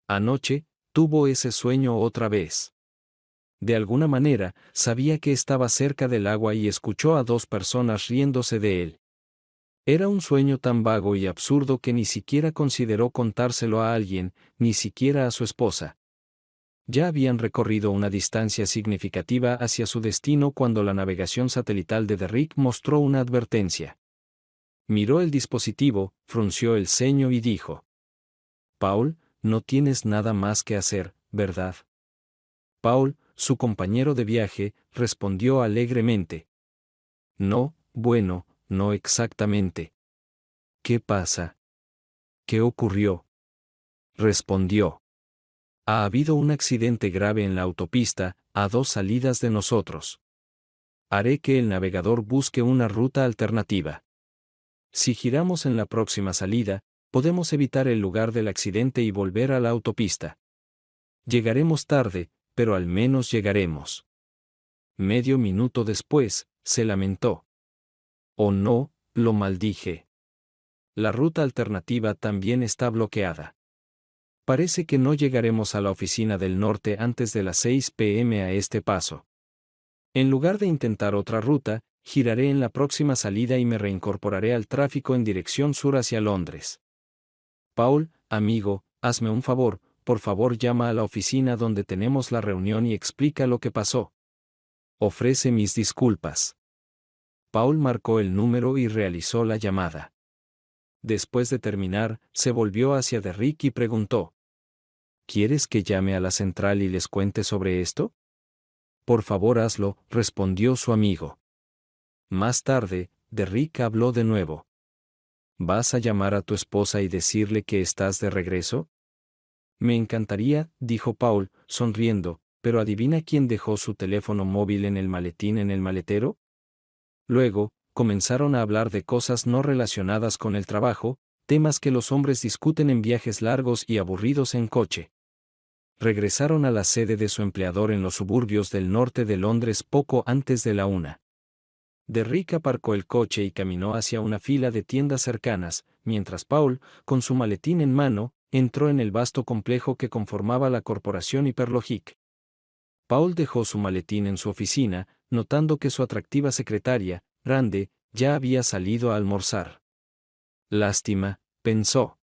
Anoche, tuvo ese sueño otra vez. De alguna manera, sabía que estaba cerca del agua y escuchó a dos personas riéndose de él. Era un sueño tan vago y absurdo que ni siquiera consideró contárselo a alguien, ni siquiera a su esposa. Ya habían recorrido una distancia significativa hacia su destino cuando la navegación satelital de Derrick mostró una advertencia. Miró el dispositivo, frunció el ceño y dijo: «Paul, no tienes nada más que hacer, ¿verdad?» Paul, su compañero de viaje, respondió alegremente: «No, bueno, no exactamente». «¿Qué pasa? ¿Qué ocurrió?», respondió. «Ha habido un accidente grave en la autopista, a 2 salidas de nosotros. Haré que el navegador busque una ruta alternativa. Si giramos en la próxima salida, podemos evitar el lugar del accidente y volver a la autopista. Llegaremos tarde, pero al menos llegaremos». Medio minuto después, se lamentó. «Oh no», lo maldije. «La ruta alternativa también está bloqueada. Parece que no llegaremos a la oficina del norte antes de las 6 p.m. a este paso. En lugar de intentar otra ruta, giraré en la próxima salida y me reincorporaré al tráfico en dirección sur hacia Londres. Paul, amigo, hazme un favor, por favor llama a la oficina donde tenemos la reunión y explica lo que pasó. Ofrece mis disculpas». Paul marcó el número y realizó la llamada. Después de terminar, se volvió hacia Derrick y preguntó: «¿Quieres que llame a la central y les cuente sobre esto?». «Por favor hazlo», respondió su amigo. Más tarde, Derrick habló de nuevo. «¿Vas a llamar a tu esposa y decirle que estás de regreso?». «Me encantaría», dijo Paul, sonriendo, «pero adivina quién dejó su teléfono móvil en el maletín en el maletero». Luego, comenzaron a hablar de cosas no relacionadas con el trabajo, temas que los hombres discuten en viajes largos y aburridos en coche. Regresaron a la sede de su empleador en los suburbios del norte de Londres poco antes de la 1. Derrick aparcó el coche y caminó hacia una fila de tiendas cercanas, mientras Paul, con su maletín en mano, entró en el vasto complejo que conformaba la corporación Hyperlogic. Paul dejó su maletín en su oficina, notando que su atractiva secretaria, Rande, ya había salido a almorzar. Lástima, pensó.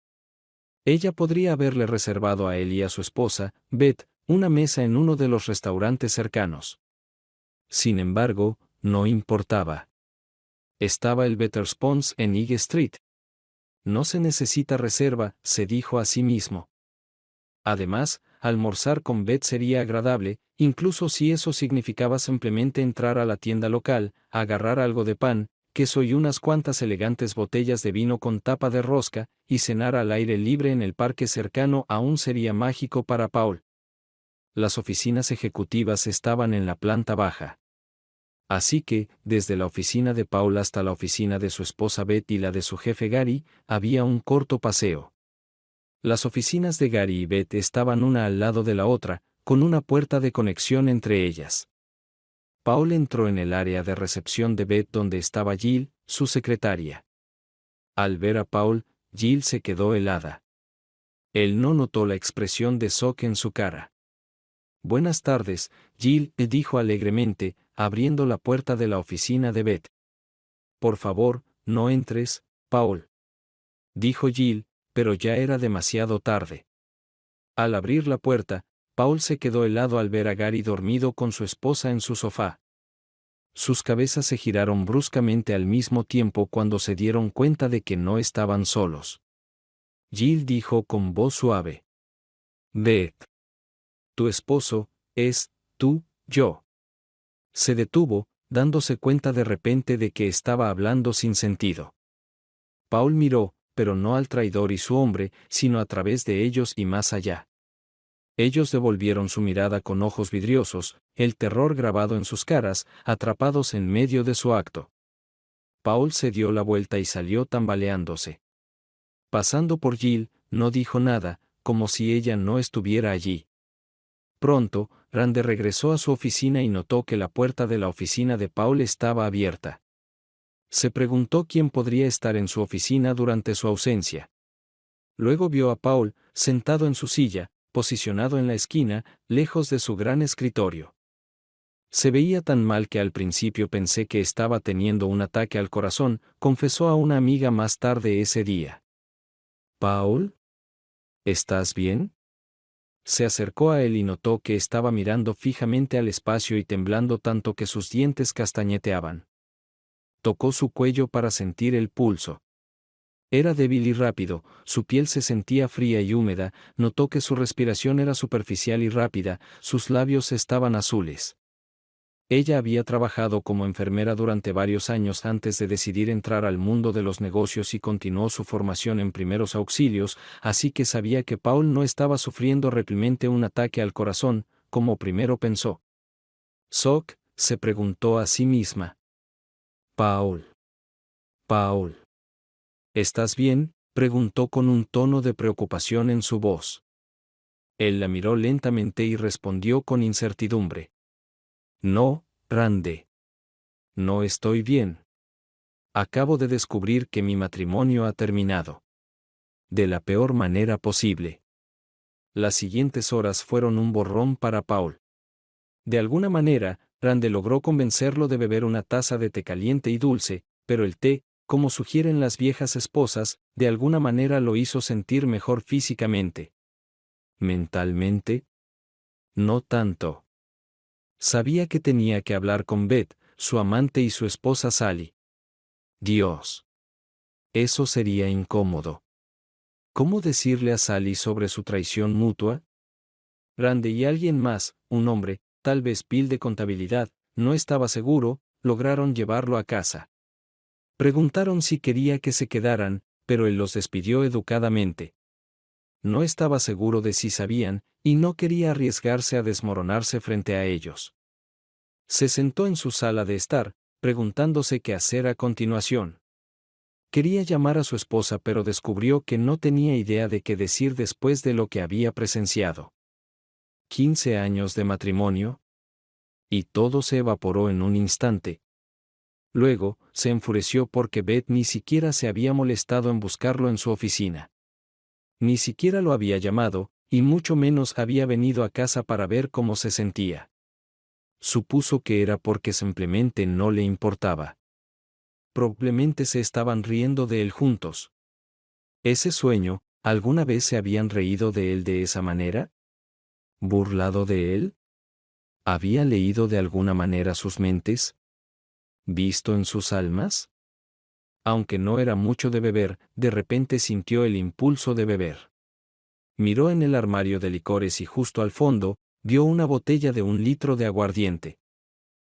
Ella podría haberle reservado a él y a su esposa, Beth, una mesa en uno de los restaurantes cercanos. Sin embargo, no importaba. Estaba el Wetherspoons en High Street. No se necesita reserva, se dijo a sí mismo. Además, almorzar con Beth sería agradable, incluso si eso significaba simplemente entrar a la tienda local, agarrar algo de pan, queso y unas cuantas elegantes botellas de vino con tapa de rosca, y cenar al aire libre en el parque cercano aún sería mágico para Paul. Las oficinas ejecutivas estaban en la planta baja. Así que, desde la oficina de Paul hasta la oficina de su esposa Beth y la de su jefe Gary, había un corto paseo. Las oficinas de Gary y Beth estaban una al lado de la otra, con una puerta de conexión entre ellas. Paul entró en el área de recepción de Beth donde estaba Jill, su secretaria. Al ver a Paul, Jill se quedó helada. Él no notó la expresión de shock en su cara. «Buenas tardes», Jill dijo alegremente, abriendo la puerta de la oficina de Beth. «Por favor, no entres, Paul», dijo Jill, pero ya era demasiado tarde. Al abrir la puerta, Paul se quedó helado al ver a Gary dormido con su esposa en su sofá. Sus cabezas se giraron bruscamente al mismo tiempo cuando se dieron cuenta de que no estaban solos. Jill dijo con voz suave: «Beth, tu esposo, es, yo». Se detuvo, dándose cuenta de repente de que estaba hablando sin sentido. Paul miró, pero no al traidor y su hombre, sino a través de ellos y más allá. Ellos devolvieron su mirada con ojos vidriosos, el terror grabado en sus caras, atrapados en medio de su acto. Paul se dio la vuelta y salió tambaleándose. Pasando por Jill, no dijo nada, como si ella no estuviera allí. Pronto, Rande regresó a su oficina y notó que la puerta de la oficina de Paul estaba abierta. Se preguntó quién podría estar en su oficina durante su ausencia. Luego vio a Paul, sentado en su silla, posicionado en la esquina, lejos de su gran escritorio. Se veía tan mal que al principio pensé que estaba teniendo un ataque al corazón, confesó a una amiga más tarde ese día. «Paul, ¿estás bien?». Se acercó a él y notó que estaba mirando fijamente al espacio y temblando tanto que sus dientes castañeteaban. Tocó su cuello para sentir el pulso. Era débil y rápido, su piel se sentía fría y húmeda, notó que su respiración era superficial y rápida, sus labios estaban azules. Ella había trabajado como enfermera durante varios años antes de decidir entrar al mundo de los negocios y continuó su formación en primeros auxilios, así que sabía que Paul no estaba sufriendo realmente un ataque al corazón, como primero pensó. «Sock», se preguntó a sí misma. «Paul. Paul. ¿Estás bien?», preguntó con un tono de preocupación en su voz. Él la miró lentamente y respondió con incertidumbre. «No, Rande. No estoy bien. Acabo de descubrir que mi matrimonio ha terminado. De la peor manera posible». Las siguientes horas fueron un borrón para Paul. De alguna manera, Rande logró convencerlo de beber una taza de té caliente y dulce, pero el té, como sugieren las viejas esposas, de alguna manera lo hizo sentir mejor físicamente. ¿Mentalmente? No tanto. Sabía que tenía que hablar con Beth, su amante y su esposa Sally. Dios. Eso sería incómodo. ¿Cómo decirle a Sally sobre su traición mutua? Rande y alguien más, un hombre, tal vez Bill de contabilidad, no estaba seguro, lograron llevarlo a casa. Preguntaron si quería que se quedaran, pero él los despidió educadamente. No estaba seguro de si sabían, y no quería arriesgarse a desmoronarse frente a ellos. Se sentó en su sala de estar, preguntándose qué hacer a continuación. Quería llamar a su esposa pero descubrió que no tenía idea de qué decir después de lo que había presenciado. 15 años de matrimonio. Y todo se evaporó en un instante. Luego, se enfureció porque Beth ni siquiera se había molestado en buscarlo en su oficina. Ni siquiera lo había llamado, y mucho menos había venido a casa para ver cómo se sentía. Supuso que era porque simplemente no le importaba. Probablemente se estaban riendo de él juntos. Ese sueño, ¿alguna vez se habían reído de él de esa manera? ¿Burlado de él? ¿Había leído de alguna manera sus mentes? ¿Visto en sus almas? Aunque no era mucho de beber, de repente sintió el impulso de beber. Miró en el armario de licores y justo al fondo, vio una botella de 1 litro de aguardiente.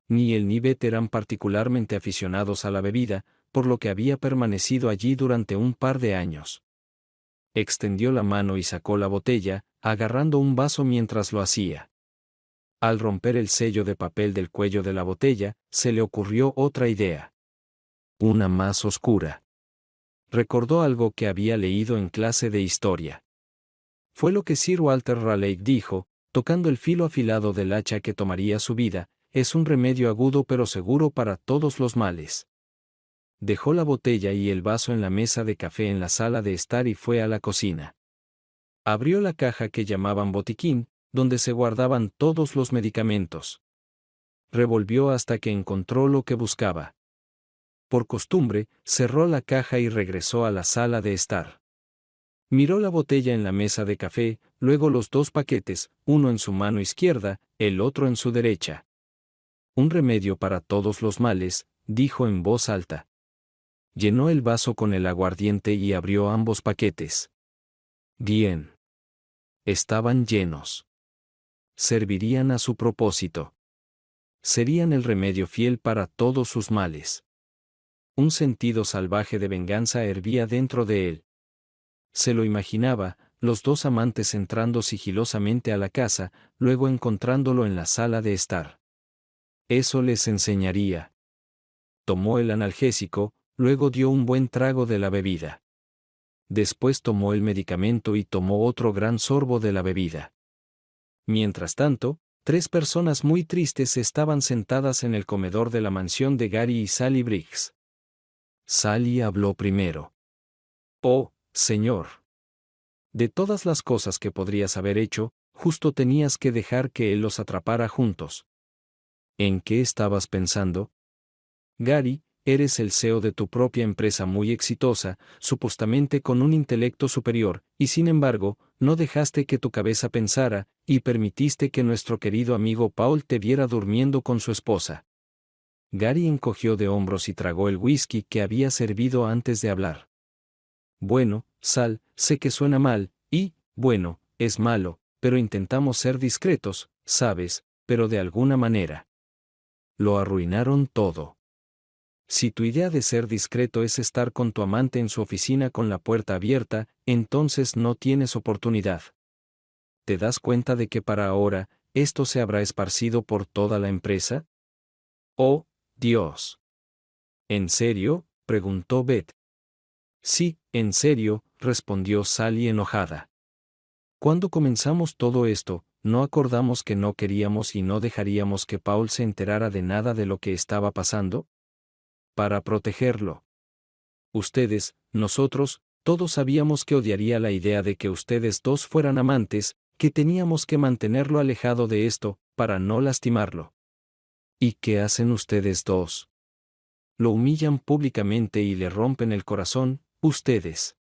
Ni él ni Beth eran particularmente aficionados a la bebida, por lo que había permanecido allí durante un par de años. Extendió la mano y sacó la botella, agarrando un vaso mientras lo hacía. Al romper el sello de papel del cuello de la botella, se le ocurrió otra idea. Una más oscura. Recordó algo que había leído en clase de historia. Fue lo que Sir Walter Raleigh dijo, tocando el filo afilado del hacha que tomaría su vida, es un remedio agudo pero seguro para todos los males. Dejó la botella y el vaso en la mesa de café en la sala de estar y fue a la cocina. Abrió la caja que llamaban botiquín, donde se guardaban todos los medicamentos. Revolvió hasta que encontró lo que buscaba. Por costumbre, cerró la caja y regresó a la sala de estar. Miró la botella en la mesa de café, luego los 2 paquetes, uno en su mano izquierda, el otro en su derecha. Un remedio para todos los males, dijo en voz alta. Llenó el vaso con el aguardiente y abrió ambos paquetes. Bien. Estaban llenos. Servirían a su propósito. Serían el remedio fiel para todos sus males. Un sentido salvaje de venganza hervía dentro de él. Se lo imaginaba, los 2 amantes entrando sigilosamente a la casa, luego encontrándolo en la sala de estar. Eso les enseñaría. Tomó el analgésico, luego dio un buen trago de la bebida. Después tomó el medicamento y tomó otro gran sorbo de la bebida. Mientras tanto, 3 personas muy tristes estaban sentadas en el comedor de la mansión de Gary y Sally Briggs. Sally habló primero. «Oh, señor. De todas las cosas que podrías haber hecho, justo tenías que dejar que él los atrapara juntos. ¿En qué estabas pensando? Gary, eres el CEO de tu propia empresa muy exitosa, supuestamente con un intelecto superior, y sin embargo, no dejaste que tu cabeza pensara, y permitiste que nuestro querido amigo Paul te viera durmiendo con su esposa. Gary encogió de hombros y tragó el whisky que había servido antes de hablar. Bueno, Sal, sé que suena mal, y, bueno, es malo, pero intentamos ser discretos, sabes, pero de alguna manera. Lo arruinaron todo. Si tu idea de ser discreto es estar con tu amante en su oficina con la puerta abierta, entonces no tienes oportunidad. ¿Te das cuenta de que para ahora, esto se habrá esparcido por toda la empresa? Oh, Dios. ¿En serio?, preguntó Beth. Sí, en serio, respondió Sally enojada. Cuando comenzamos todo esto, no acordamos que no queríamos y no dejaríamos que Paul se enterara de nada de lo que estaba pasando. Para protegerlo. Ustedes, nosotros, todos sabíamos que odiaría la idea de que ustedes dos fueran amantes, que teníamos que mantenerlo alejado de esto, para no lastimarlo. ¿Y qué hacen ustedes dos? Lo humillan públicamente y le rompen el corazón, ustedes.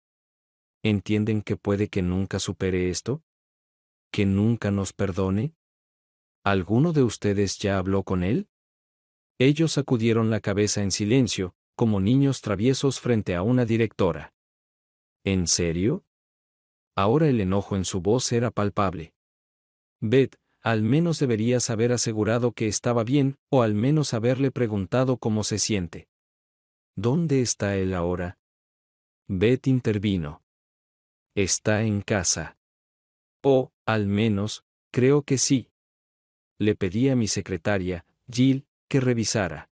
¿Entienden que puede que nunca supere esto? ¿Que nunca nos perdone? ¿Alguno de ustedes ya habló con él? Ellos sacudieron la cabeza en silencio, como niños traviesos frente a una directora. ¿En serio? Ahora el enojo en su voz era palpable. Beth, al menos deberías haber asegurado que estaba bien, o al menos haberle preguntado cómo se siente. ¿Dónde está él ahora? Beth intervino. Está en casa. O, al menos, creo que sí. Le pedí a mi secretaria, Jill, que revisara.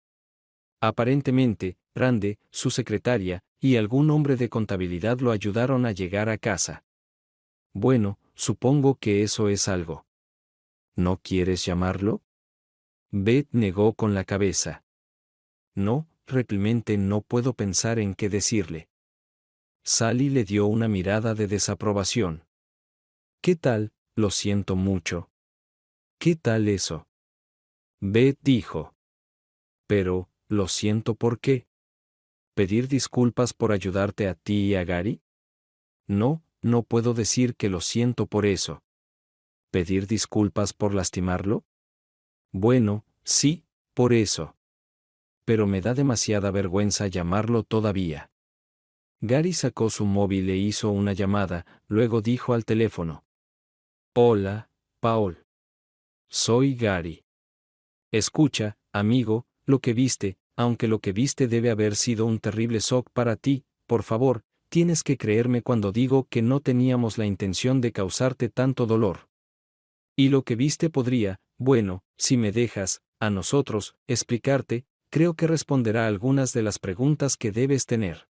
Aparentemente, Rande, su secretaria, y algún hombre de contabilidad lo ayudaron a llegar a casa. Bueno, supongo que eso es algo. ¿No quieres llamarlo? Beth negó con la cabeza. No, realmente no puedo pensar en qué decirle. Sally le dio una mirada de desaprobación. ¿Qué tal? Lo siento mucho. ¿Qué tal eso? Beth dijo. Pero, lo siento ¿por qué? ¿Pedir disculpas por ayudarte a ti y a Gary? No, no puedo decir que lo siento por eso. ¿Pedir disculpas por lastimarlo? Bueno, sí, por eso. Pero me da demasiada vergüenza llamarlo todavía. Gary sacó su móvil e hizo una llamada, luego dijo al teléfono. Hola, Paul. Soy Gary. Escucha, amigo, lo que viste, aunque lo que viste debe haber sido un terrible shock para ti, por favor, tienes que creerme cuando digo que no teníamos la intención de causarte tanto dolor. Y lo que viste podría, bueno, si me dejas, a nosotros, explicarte, creo que responderá algunas de las preguntas que debes tener.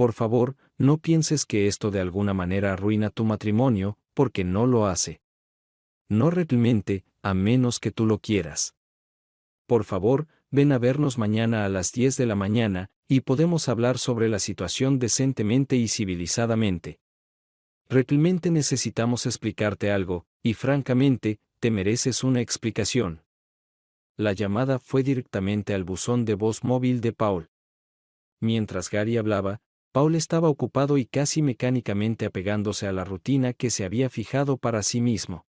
Por favor, no pienses que esto de alguna manera arruina tu matrimonio, porque no lo hace. No realmente, a menos que tú lo quieras. Por favor, ven a vernos mañana a las 10 de la mañana, y podemos hablar sobre la situación decentemente y civilizadamente. Realmente necesitamos explicarte algo, y francamente, te mereces una explicación. La llamada fue directamente al buzón de voz móvil de Paul. Mientras Gary hablaba, Paul estaba ocupado y casi mecánicamente apegándose a la rutina que se había fijado para sí mismo.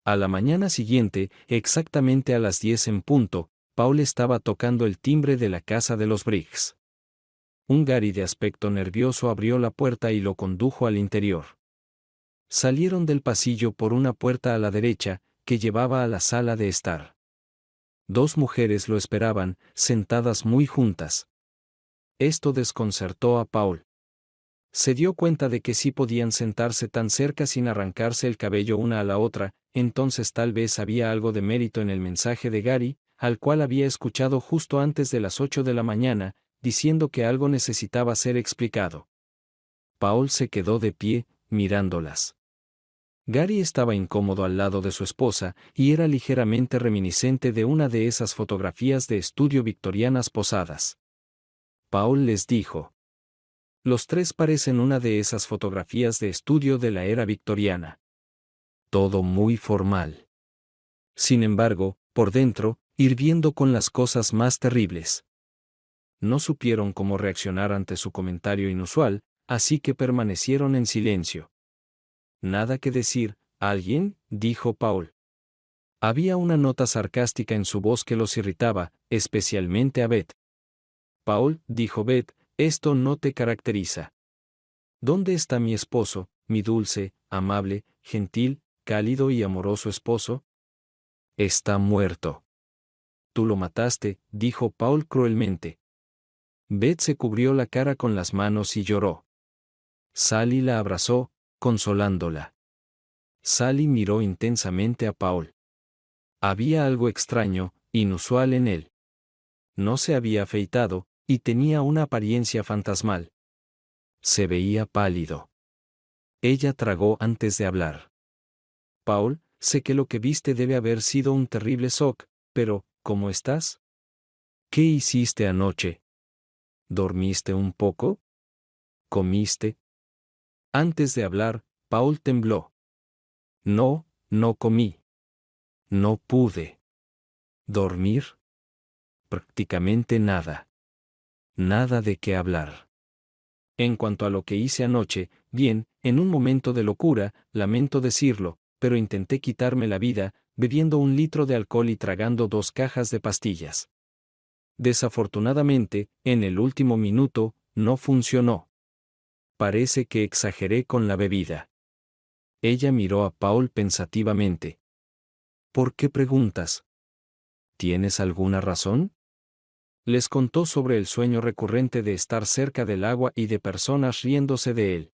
A la mañana siguiente, exactamente a las 10 en punto, Paul estaba tocando el timbre de la casa de los Briggs. Un Gary de aspecto nervioso abrió la puerta y lo condujo al interior. Salieron del pasillo por una puerta a la derecha, que llevaba a la sala de estar. Dos mujeres lo esperaban, sentadas muy juntas. Esto desconcertó a Paul. Se dio cuenta de que sí podían sentarse tan cerca sin arrancarse el cabello una a la otra, entonces tal vez había algo de mérito en el mensaje de Gary, al cual había escuchado justo antes de las 8 de la mañana, diciendo que algo necesitaba ser explicado. Paul se quedó de pie, mirándolas. Gary estaba incómodo al lado de su esposa, y era ligeramente reminiscente de una de esas fotografías de estudio victorianas posadas. Paul les dijo. Los tres parecen una de esas fotografías de estudio de la era victoriana. Todo muy formal. Sin embargo, por dentro, hirviendo con las cosas más terribles. No supieron cómo reaccionar ante su comentario inusual, así que permanecieron en silencio. Nada que decir, ¿alguien?, dijo Paul. Había una nota sarcástica en su voz que los irritaba, especialmente a Beth. Paul, dijo Beth, esto no te caracteriza. ¿Dónde está mi esposo, mi dulce, amable, gentil, cálido y amoroso esposo? Está muerto. Tú lo mataste, dijo Paul cruelmente. Beth se cubrió la cara con las manos y lloró. Sally la abrazó, consolándola. Sally miró intensamente a Paul. Había algo extraño, inusual en él. No se había afeitado, y tenía una apariencia fantasmal. Se veía pálido. Ella tragó antes de hablar. Paul, sé que lo que viste debe haber sido un terrible shock, pero, ¿cómo estás? ¿Qué hiciste anoche? ¿Dormiste un poco? ¿Comiste? Antes de hablar, Paul tembló. No, no comí. No pude. ¿Dormir? Prácticamente nada. Nada de qué hablar. En cuanto a lo que hice anoche, bien, en un momento de locura, lamento decirlo, pero intenté quitarme la vida, bebiendo 1 litro de alcohol y tragando 2 cajas de pastillas. Desafortunadamente, en el último minuto, no funcionó. Parece que exageré con la bebida. Ella miró a Paul pensativamente. ¿Por qué preguntas? ¿Tienes alguna razón? Les contó sobre el sueño recurrente de estar cerca del agua y de personas riéndose de él.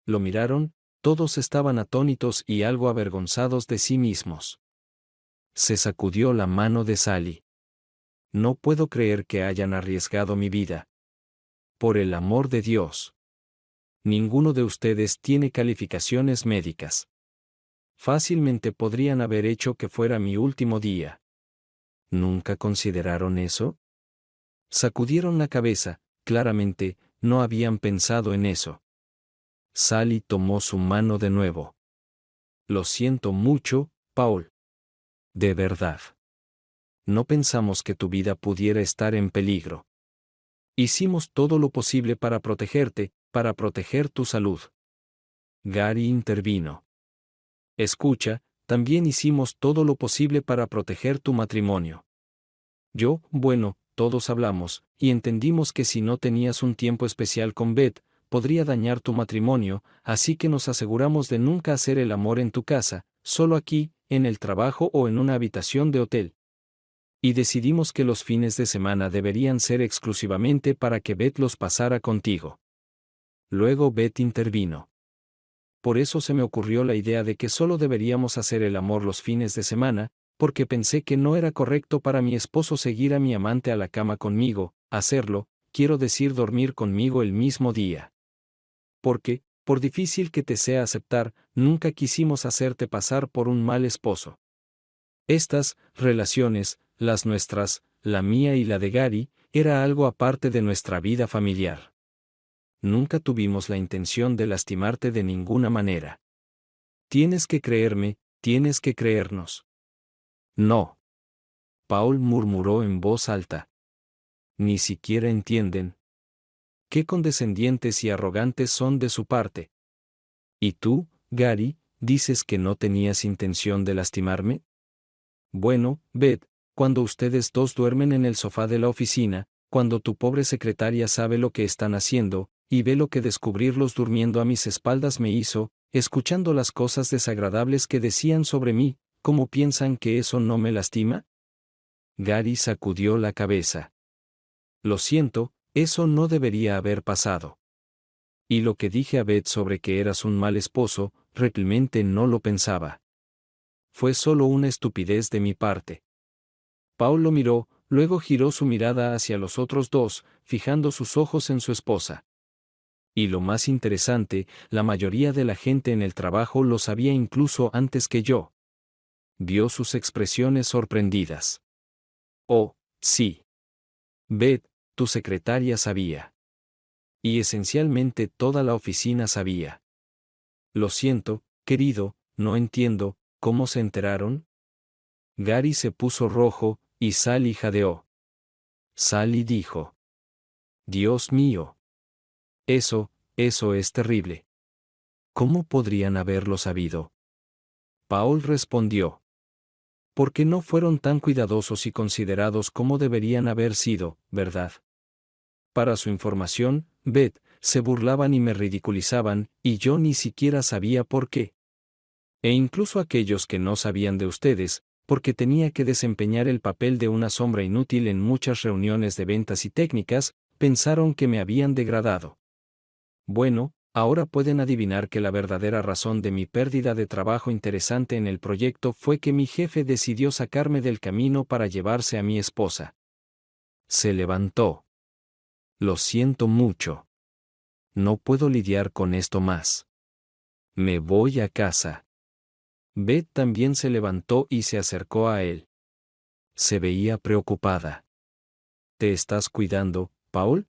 Lo miraron, todos estaban atónitos y algo avergonzados de sí mismos. Se sacudió la mano de Sally. No puedo creer que hayan arriesgado mi vida. Por el amor de Dios. Ninguno de ustedes tiene calificaciones médicas. Fácilmente podrían haber hecho que fuera mi último día. ¿Nunca consideraron eso? Sacudieron la cabeza, claramente, no habían pensado en eso. Sally tomó su mano de nuevo. Lo siento mucho, Paul. De verdad. No pensamos que tu vida pudiera estar en peligro. Hicimos todo lo posible para protegerte, para proteger tu salud. Gary intervino. Escucha, también hicimos todo lo posible para proteger tu matrimonio. Bueno, todos hablamos, y entendimos que si no tenías un tiempo especial con Beth, podría dañar tu matrimonio, así que nos aseguramos de nunca hacer el amor en tu casa, solo aquí, en el trabajo o en una habitación de hotel. Y decidimos que los fines de semana deberían ser exclusivamente para que Beth los pasara contigo. Luego Beth intervino. Por eso se me ocurrió la idea de que solo deberíamos hacer el amor los fines de semana, porque pensé que no era correcto para mi esposo seguir a mi amante a la cama conmigo, hacerlo, quiero decir dormir conmigo el mismo día. Porque, por difícil que te sea aceptar, nunca quisimos hacerte pasar por un mal esposo. Estas relaciones, las nuestras, la mía y la de Gary, era algo aparte de nuestra vida familiar. Nunca tuvimos la intención de lastimarte de ninguna manera. Tienes que creerme, tienes que creernos. No. Paul murmuró en voz alta. Ni siquiera entienden. Qué condescendientes y arrogantes son de su parte. ¿Y tú, Gary, dices que no tenías intención de lastimarme? Bueno, Beth, cuando ustedes dos duermen en el sofá de la oficina, cuando tu pobre secretaria sabe lo que están haciendo, y ve lo que descubrirlos durmiendo a mis espaldas me hizo, escuchando las cosas desagradables que decían sobre mí, ¿cómo piensan que eso no me lastima? Gary sacudió la cabeza. Lo siento, eso no debería haber pasado. Y lo que dije a Beth sobre que eras un mal esposo, realmente no lo pensaba. Fue solo una estupidez de mi parte. Paul lo miró, luego giró su mirada hacia los otros dos, fijando sus ojos en su esposa. Y lo más interesante, la mayoría de la gente en el trabajo lo sabía incluso antes que yo. Vio sus expresiones sorprendidas. Oh, sí. Beth, tu secretaria sabía. Y esencialmente toda la oficina sabía. Lo siento, querido, no entiendo, ¿cómo se enteraron? Gary se puso rojo, y Sally jadeó. Sally dijo: Dios mío. Eso es terrible. ¿Cómo podrían haberlo sabido? Paul respondió: porque no fueron tan cuidadosos y considerados como deberían haber sido, ¿verdad? Para su información, Beth, se burlaban y me ridiculizaban, y yo ni siquiera sabía por qué. E incluso aquellos que no sabían de ustedes, porque tenía que desempeñar el papel de una sombra inútil en muchas reuniones de ventas y técnicas, pensaron que me habían degradado. Bueno, ahora pueden adivinar que la verdadera razón de mi pérdida de trabajo interesante en el proyecto fue que mi jefe decidió sacarme del camino para llevarse a mi esposa. Se levantó. Lo siento mucho. No puedo lidiar con esto más. Me voy a casa. Beth también se levantó y se acercó a él. Se veía preocupada. ¿Te estás cuidando, Paul?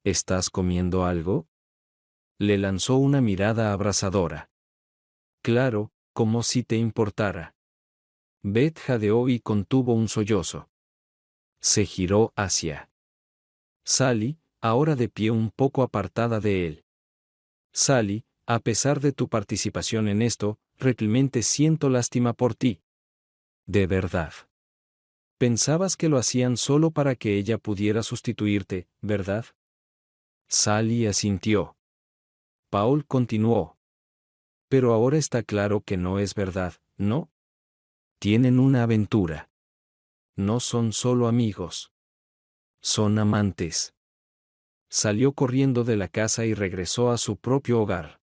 ¿Estás comiendo algo? Le lanzó una mirada abrasadora. Claro, como si te importara. Beth jadeó y contuvo un sollozo. Se giró hacia Sally, ahora de pie un poco apartada de él. Sally, a pesar de tu participación en esto, realmente siento lástima por ti. De verdad. Pensabas que lo hacían solo para que ella pudiera sustituirte, ¿verdad? Sally asintió. Paul continuó. Pero ahora está claro que no es verdad, ¿no? Tienen una aventura. No son solo amigos. Son amantes. Salió corriendo de la casa y regresó a su propio hogar.